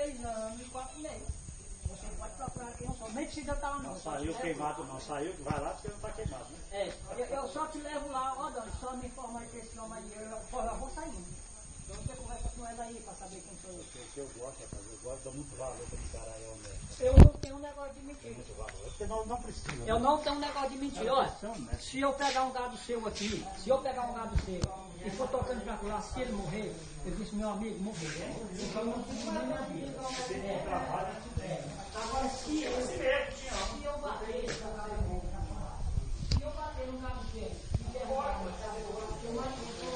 3 anos e 4 meses. Você pode procurar quem eu sou. Nem precisa estar lá não. Não saiu queimado, não. Saiu, vai lá porque não está queimado, né? Eu só te levo lá, ó Dani, só me informa que esse homem aí, eu vou saindo. Então você conversa com ela aí para saber quem sou eu. O que eu gosto, rapaz, eu gosto, dou muito valor para me encarar aí honesto. Eu não tenho um negócio de mentir. Muito valor. Porque não precisa. Eu não tenho um negócio de mentir. Olha, se eu pegar um gado seu aqui, e for tocando pra lá, se ele morrer, eu disse, meu amigo, morreu. Então não precisa nem minha vida. Agora, se eu bater no gado seu, e derrubar o gado, eu mato o seu,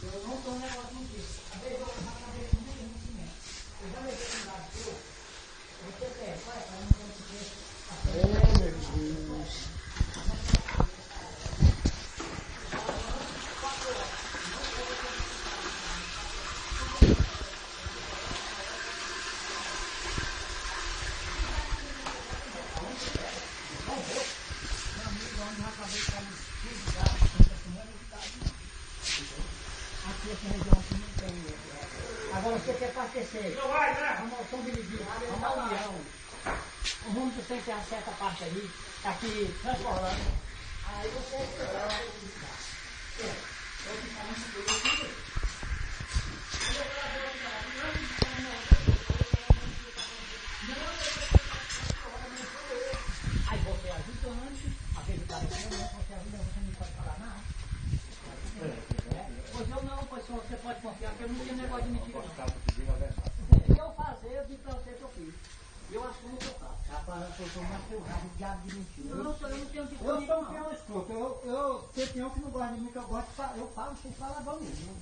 eu não tenho um negócio de mentir. Às vezes eu vou fazer isso muito mentimento. Eu já levei um gado seu, você pega, vai, para não conseguir. Meu Deus. Aqui essa região aqui não tem. Agora você quer abastecer. Vamos dividir. Vamos a união. O rumo que você tem a certa parte ali, aqui transformando. Aí você aí você ajudante, aquele cara que você ajuda, você não pode falar nada. Pois eu não, pois você pode confiar, porque eu não tenho negócio de mentira. Se eu fazer, eu digo pra você que eu fiz. Eu assumo que eu faço. Rapaz, eu sou mais ferrado, diabo de mentira. Eu não tenho de Eu sou um peão escroto. Você tem um que não gosta de mim, que eu gosto de falar. Eu falo sem falar bom mesmo.